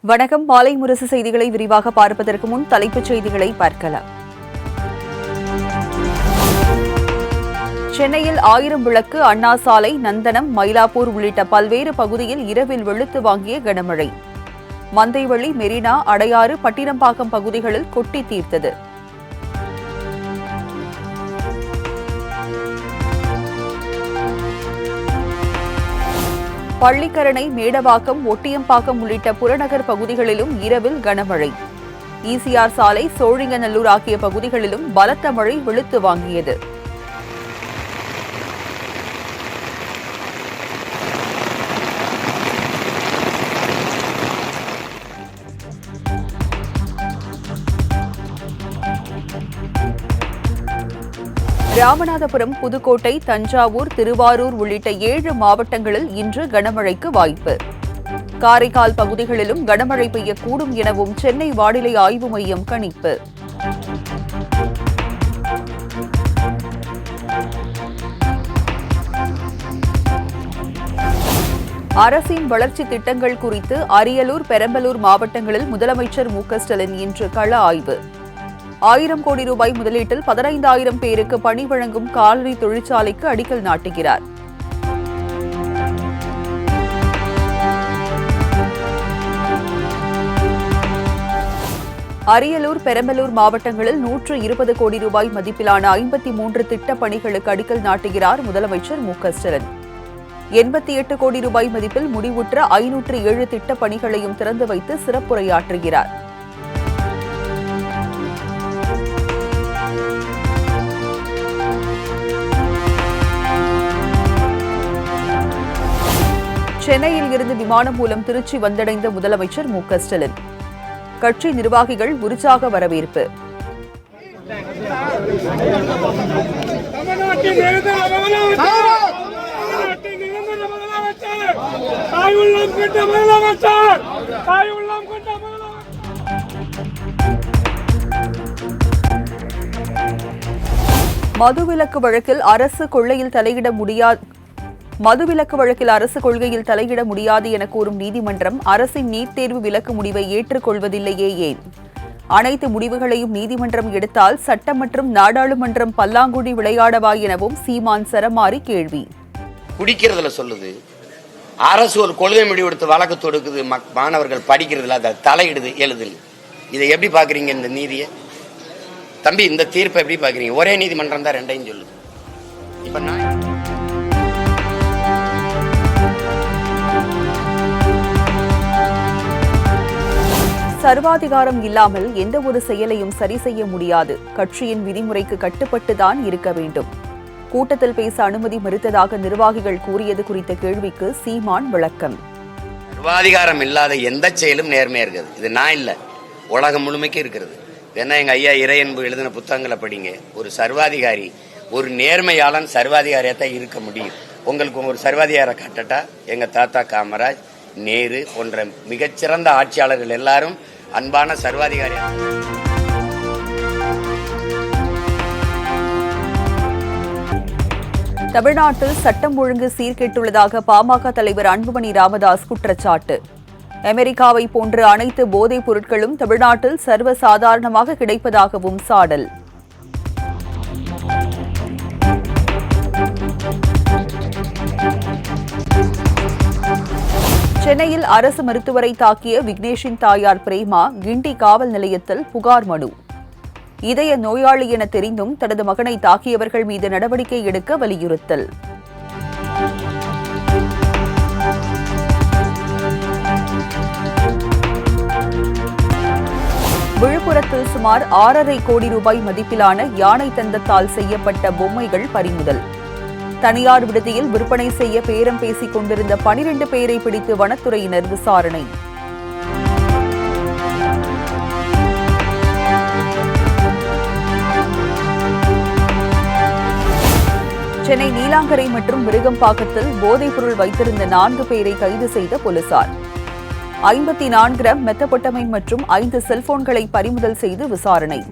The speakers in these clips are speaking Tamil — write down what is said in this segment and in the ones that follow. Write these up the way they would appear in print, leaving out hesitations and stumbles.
வணக்கம். மாலை முரசு செய்திகளை விரிவாக பார்ப்பதற்கு முன் தலைப்புச் செய்திகளை பார்க்கலாம். சென்னையில் 1000 விளக்கு, அண்ணா சாலை, நந்தனம், மயிலாப்பூர் உள்ளிட்ட பல்வேறு பகுதியில் இரவில் வெளுத்து வாங்கிய கனமழை. மந்தைவெளி, மெரினா, அடையாறு, பட்டினப்பாக்கம் பகுதிகளில் கொட்டி தீர்த்தது. பள்ளிக்கரணை, மேடவாக்கம், ஒட்டியம்பாக்கம் உள்ளிட்ட புறநகர் பகுதிகளிலும் இரவில் கனமழை. ஈசிஆர் சாலை, சோழிங்கநல்லூர் ஆகிய பகுதிகளிலும் பலத்த மழை வெளுத்து வாங்கியது. ராமநாதபுரம், புதுக்கோட்டை, தஞ்சாவூர், திருவாரூர் உள்ளிட்ட 7 மாவட்டங்களில் இன்று கனமழைக்கு வாய்ப்பு. காரைக்கால் பகுதிகளிலும் கனமழை பெய்யக்கூடும் எனவும் சென்னை வானிலை ஆய்வு மையம் கணிப்பு. அரசின் வளர்ச்சி திட்டங்கள் குறித்து அரியலூர், பெரம்பலூர் மாவட்டங்களில் முதலமைச்சர் மு.க.ஸ்டாலின் இன்று கள ஆய்வு. 1000 கோடி ரூபாய் முதலீட்டில் 15000 பேருக்கு பணி வழங்கும் காலனி தொழிற்சாலைக்கு அடிக்கல் நாட்டுகிறார். அரியலூர், பெரம்பலூர் மாவட்டங்களில் 120 கோடி ரூபாய் மதிப்பிலான 53 திட்டப் பணிகளுக்கு அடிக்கல் நாட்டுகிறார் முதலமைச்சர் மு.க.ஸ்டாலின். 88 கோடி ரூபாய் மதிப்பில் முடிவுற்ற 507 திட்டப் பணிகளையும் திறந்து வைத்து சிறப்புரையாற்றுகிறார். சென்னையில் இருந்து விமானம் மூலம் திருச்சி வந்தடைந்த முதலமைச்சர் மு.க.ஸ்டாலின். கட்சி நிர்வாகிகள் உற்சாக வரவேற்பு. மதுவிலக்கு வழக்கில் அரசு கொள்கையில் தலையிட முடியாது என கூறும் நீதிமன்றம் அரசின் நீட் தேர்வு விலக்கு முடிவை ஏற்றுக்கொள்வதில்லையே ஏன்? அனைத்து முடிவுகளையும் நீதிமன்றம் எடுத்தால் சட்டம் மற்றும் நாடாளுமன்றம் பல்லாங்குழி விளையாடவா எனவும் சீமான் சரமாரி கேள்வி. குடிக்கிறதுல சொல்லுது, அரசு ஒரு கொள்கை முடிவெடுத்து வழக்கு தொடுக்குது, மாணவர்கள் படிக்கிறதுல அதை தலையிடுது, எழுதுது. இதை எப்படி பாக்குறீங்க? இந்த நீதியை தம்பி, இந்த தீர்ப்பை எப்படி பாக்குறீங்க? ஒரே நீதிமன்றம் தான் ரெண்டையும் சொல்லுது. இப்ப நான் சர்வாதிகாரம் இல்லாமல் எந்த ஒரு செயலையும் சரி செய்ய முடியாது. கட்சியின் விதிமுறைக்கு கட்டுப்பட்டுதான் இருக்க வேண்டும். கூட்டத்தில் பேச அனுமதி மறுத்ததாக நிர்வாகிகள் கூறியது குறித்த கேள்விக்கு சீமான் விளக்கம். சர்வாதிகாரம் இல்லாத எந்த செயலும் நேர்மையா இருக்குது. இது நான் இல்ல, உலகம் முழுமைக்கு இருக்கிறது. ஏன்னா எங்க ஐயா இறையன்பு எழுதின புத்தகங்களை படிங்க. ஒரு சர்வாதிகாரி, ஒரு நேர்மையாளன் சர்வாதிகாரியாத்தான் இருக்க முடியும். உங்களுக்கு ஒரு சர்வாதிகார கட்டட்டா எங்க தாத்தா காமராஜ், நேரு போன்ற மிகச்சிறந்த ஆட்சியாளர்கள் எல்லாரும் அன்பான சர்வாதிகாரி. தமிழ்நாட்டில் சட்டம் ஒழுங்கு சீர்கெட்டுள்ளதாக பாமக தலைவர் அன்புமணி ராமதாஸ் குற்றச்சாட்டு. அமெரிக்காவை போன்ற அனைத்து போதைப் பொருட்களும் தமிழ்நாட்டில் சர்வசாதாரணமாக கிடைப்பதாகவும் சாடல். சென்னையில் அரசு மருத்துவரை தாக்கிய விக்னேஷின் தாயார் பிரேமா கிண்டி காவல் நிலையத்தில் புகார் மனு. இதய நோயாளி என தெரிந்தும் தனது மகனை தாக்கியவர்கள் மீது நடவடிக்கை எடுக்க வலியுறுத்தல். விழுப்புரத்தில் சுமார் 6.5 கோடி ரூபாய் மதிப்பிலான யானை தந்தத்தால் செய்யப்பட்ட பொம்மைகள் பறிமுதல். தனியார் விடுதியில் விற்பனை செய்ய பேரம் பேசிக் கொண்டிருந்த 12 பேரை பிடித்து வனத்துறையினர் விசாரணை. சென்னை நீலாங்கரை மற்றும் விருகம்பாக்கத்தில் போதைப்பொருள் வைத்திருந்த 4 பேரை கைது செய்த போலீசார். 54 கிராம் மெத்தபெட்டமைன் மற்றும் 5 செல்போன்களை பறிமுதல் செய்து விசாரணை.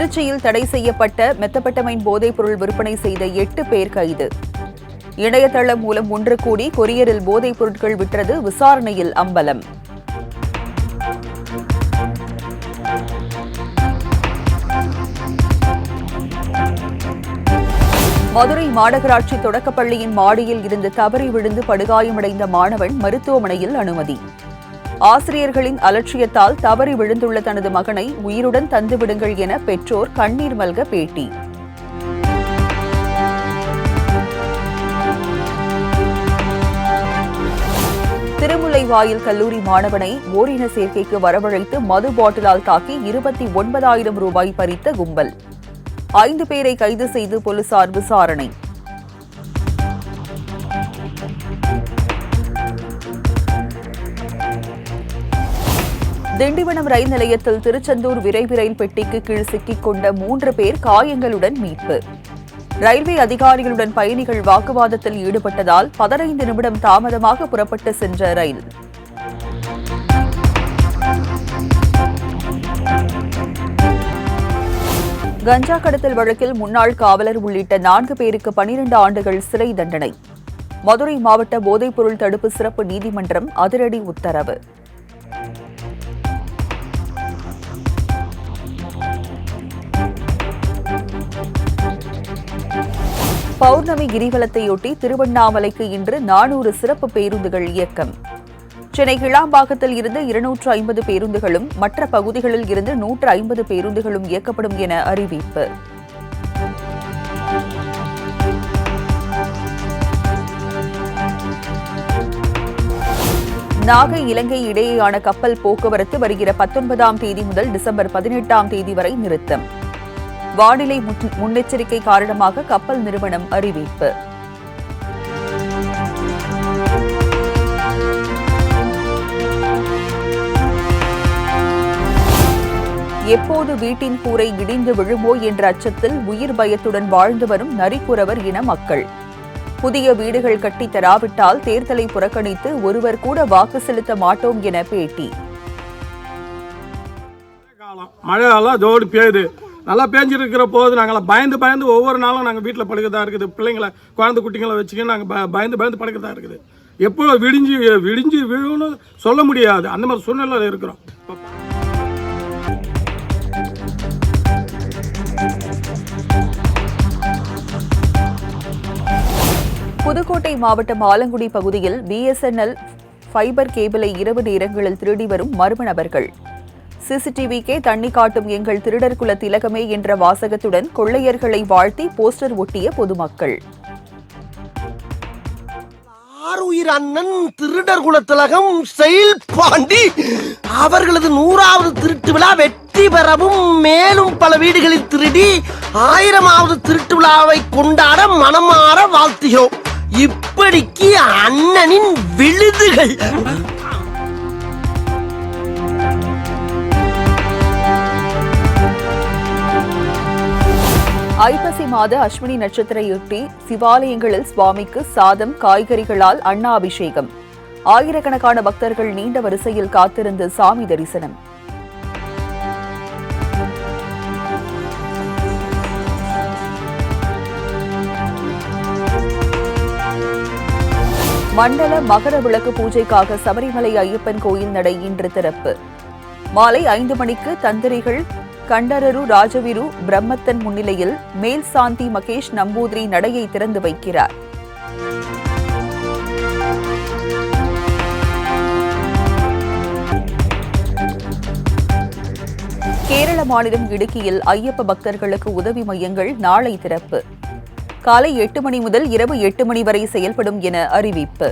திருச்சியில் தடை செய்யப்பட்ட மெத்தபெட்டமைன் போதைப்பொருள் விற்பனை செய்த 8 பேர் கைது. இணையதளம் மூலம் 1 கோடி கொரியரில் போதைப் பொருட்கள் விற்றது விசாரணையில் அம்பலம். மதுரை மாநகராட்சி தொடக்கப்பள்ளியின் மாடியில் இருந்து தவறி விழுந்து படுகாயமடைந்த மாணவன் மருத்துவமனையில் அனுமதி. ஆசிரியர்களின் அலட்சியத்தால் தவறி விழுந்துள்ள தனது மகனை உயிருடன் தந்துவிடுங்கள் என பெற்றோர் கண்ணீர் மல்க பேட்டி. திருமுல்லைவாயில் கல்லூரி மாணவனை ஓரின சேர்க்கைக்கு வரவழைத்து மது பாட்டிலால் தாக்கி 29,000 ரூபாய் பறித்த கும்பல். 5 பேரை கைது செய்து போலீசார் விசாரணை. திண்டிவனம் ரயில் நிலையத்தில் திருச்செந்தூர் விரைவு ரயில் பெட்டிக்கு கீழ் சிக்கிக் கொண்ட 3 பேர் காயங்களுடன் மீட்பு. ரயில்வே அதிகாரிகளுடன் பயணிகள் வாக்குவாதத்தில் ஈடுபட்டதால் 15 நிமிடம் தாமதமாக புறப்பட்டு சென்ற ரயில். கஞ்சா கடத்தல் வழக்கில் முன்னாள் காவலர் உள்ளிட்ட 4 பேருக்கு 12 ஆண்டுகள் சிறை தண்டனை. மதுரை மாவட்ட போதைப்பொருள் தடுப்பு சிறப்பு நீதிமன்றம் அதிரடி உத்தரவு. பௌர்ணமி கிரிவலத்தையொட்டி திருவண்ணாமலைக்கு இன்று 400 சிறப்பு பேருந்துகள் இயக்கம். சென்னை கிளாம்பாக்கத்தில் இருந்து 250 பேருந்துகளும் மற்ற பகுதிகளில் இருந்து 150 பேருந்துகளும் இயக்கப்படும் என அறிவிப்பு. நாகை இலங்கை இடையேயான கப்பல் போக்குவரத்து வருகிற 19ஆம் தேதி முதல் டிசம்பர் 18ஆம் தேதி வரை நிறுத்தம். வானிலை முன்னெச்சரிக்கை காரணமாக கப்பல் நிறுவனம் அறிவிப்பு. எப்போது வீட்டின் கூரை இடிந்து விழுமோ என்ற அச்சத்தில் உயிர் பயத்துடன் வாழ்ந்து வரும் நரிக்குறவர் இன மக்கள். புதிய வீடுகள் கட்டித் தராவிட்டால் தேர்தலை புறக்கணித்து ஒருவர் கூட வாக்கு செலுத்த மாட்டோம் என பேட்டி. மழை காலம் ஜோடி பெய்யுது, நல்லா பேஞ்சிருக்கிற போது நாங்கள் பயந்து ஒவ்வொரு நாளும் நாங்கள் வீட்டில் படுக்கிறதா இருக்குது. பிள்ளைங்களை குழந்தை குட்டிங்களை வச்சுக்கின்னு நாங்கள் பயந்து படுக்கிறதா இருக்குது. எப்போ விடிஞ்சு விழுன்னு சொல்ல முடியாது, அந்த மாதிரி சூழ்நிலையில் இருக்கிறோம். புதுக்கோட்டை மாவட்டம் ஆலங்குடி பகுதியில் BSNL ஃபைபர் கேபிளை இரவு நேரங்களில் திருடி வரும் மர்ம நபர்கள். சிசிடிவிக்கே தண்ணி காட்டும் எங்கள் திருடர் குல திலகமே என்ற வாசகத்துடன் கொள்ளையர்களை வாழ்த்தி போஸ்டர் ஒட்டிய பொதுமக்கள். ஆருயிர் அண்ணன் திருடர் குல திலகம் செயல் பாண்டி அவர்களது 100வது திருட்டு விழா வெற்றி பெறவும் மேலும் பல வீடுகளில் திருடி 1000வது திருட்டு விழாவை கொண்டாட மனமாற வாழ்த்துகிறோம். இப்படிக்கு அண்ணனின் விழுதுகள். ஐப்பசி மாத அஸ்வினி நட்சத்திரையொட்டி சிவாலயங்களில் சுவாமிக்கு சாதம் காய்கறிகளால் அன்னாபிஷேகம். ஆயிரக்கணக்கான பக்தர்கள் நீண்ட வரிசையில் காத்திருந்து சாமி தரிசனம். மண்டல மகர விளக்கு பூஜைக்காக சபரிமலை ஐயப்பன் கோயில் நடை இன்று திறப்பு. மாலை 5 மணிக்கு தந்திரிகள் கண்டரரு ராஜவிரு பிரம்மத்தன் முன்னிலையில் மேல் சாந்தி மகேஷ் நம்பூதிரி நடையை திறந்து வைக்கிறார். கேரள மாநிலம் இடுக்கியில் ஐயப்ப பக்தர்களுக்கு உதவி மையங்கள் நாளை திறப்பு. காலை 8 மணி முதல் இரவு 8 மணி வரை செயல்படும் என அறிவிப்பு.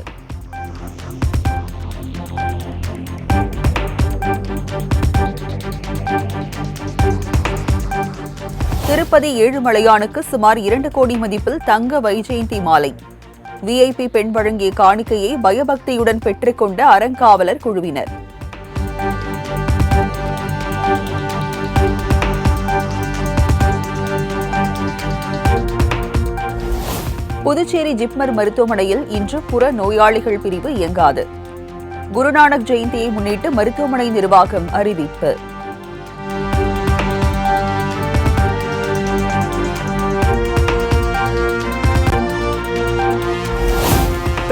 திருப்பதி ஏழுமலையானுக்கு சுமார் 2 கோடி மதிப்பில் தங்க வைஜெயந்தி மாலை. VIP பெண் வழங்கிய காணிக்கையை பயபக்தியுடன் பெற்றுக்கொண்ட அறங்காவலர் குழுவினர். புதுச்சேரி ஜிப்மர் மருத்துவமனையில் இன்று புற நோயாளிகள் பிரிவு இயங்காது. குருநானக் ஜெயந்தியை முன்னிட்டு மருத்துவமனை நிர்வாகம் அறிவிப்பு.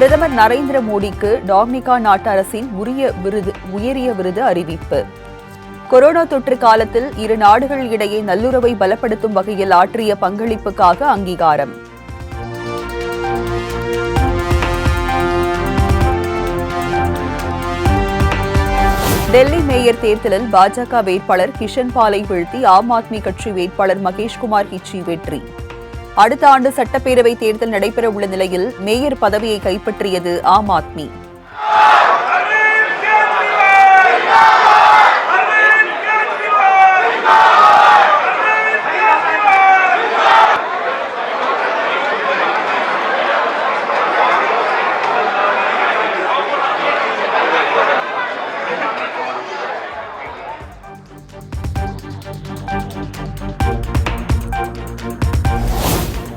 பிரதமர் நரேந்திர மோடிக்கு டாமினிகா நாட்டு அரசின் உயரிய விருது அறிவிப்பு. கொரோனா தொற்று காலத்தில் இரு நாடுகள் இடையே நல்லுறவை பலப்படுத்தும் வகையில் ஆற்றிய பங்களிப்புக்காக அங்கீகாரம். டெல்லி மேயர் தேர்தலில் பாஜக வேட்பாளர் கிஷன் பாலை வீழ்த்தி ஆம் ஆத்மி கட்சி வேட்பாளர் மகேஷ்குமார் ஹிச்சி வெற்றி. அடுத்த ஆண்டு சட்டப்பேரவை தேர்தல் நடைபெறவுள்ள நிலையில் மேயர் பதவியை கைப்பற்றியது ஆம் ஆத்மி.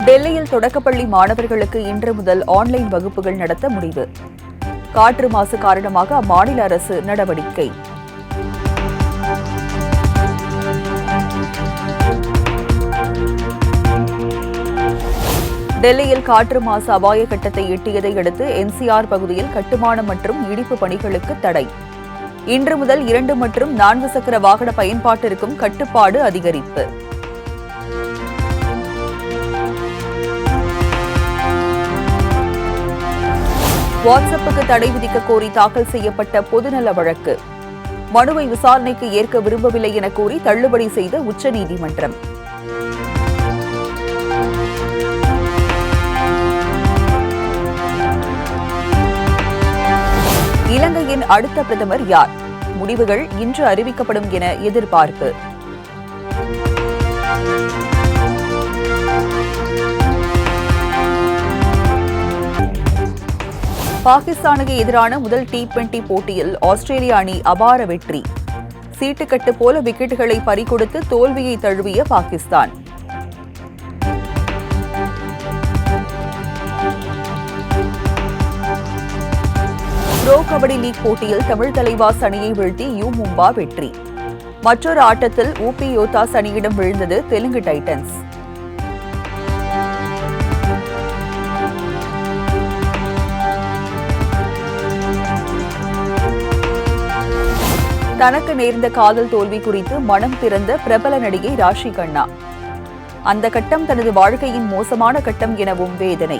டெல்லியில் தொடக்கப்பள்ளி மாணவர்களுக்கு இன்று முதல் ஆன்லைன் வகுப்புகள் நடத்த முடிவு. காற்று மாசு காரணமாக அம்மாநில அரசு நடவடிக்கை. டெல்லியில் காற்று மாசு அபாய கட்டத்தை எட்டியதை அடுத்து என்சிஆர் பகுதியில் கட்டுமானம் மற்றும் இடிப்பு பணிகளுக்கு தடை. இன்று முதல் 2 மற்றும் 4 சக்கர வாகன பயன்பாட்டிற்கும் கட்டுப்பாடு அதிகரிப்பு. வாட்ஸ்அப்புக்கு தடை விதிக்க கோரி தாக்கல் செய்யப்பட்ட பொதுநல வழக்கு. மனுவை விசாரணைக்கு ஏற்க விரும்பவில்லை என கூறி தள்ளுபடி செய்த உச்சநீதிமன்றம். இலங்கையின் அடுத்த பிரதமர் யார்? முடிவுகள் இன்று அறிவிக்கப்படும் என எதிர்பார்ப்பு. பாகிஸ்தானுக்கு எதிரான முதல் T20 போட்டியில் ஆஸ்திரேலிய அணி அபார வெற்றி. சீட்டுக்கட்டு போல விக்கெட்டுகளை பறிகொடுத்து தோல்வியை தழுவிய பாகிஸ்தான். ப்ரோ கபடி லீக் போட்டியில் தமிழ் தலைவாஸ் அணியை வீழ்த்தி மும்பா வெற்றி. மற்றொரு ஆட்டத்தில் ஊபி யோத்தாஸ் அணியிடம் விழுந்தது தெலுங்கு டைட்டன்ஸ். தனக்கு நேர்ந்த காதல் தோல்வி குறித்து மனம் திறந்த பிரபல நடிகை ராஷி கண்ணா. அந்த கட்டம் தனது வாழ்க்கையின் மோசமான கட்டம் எனவும் வேதனை.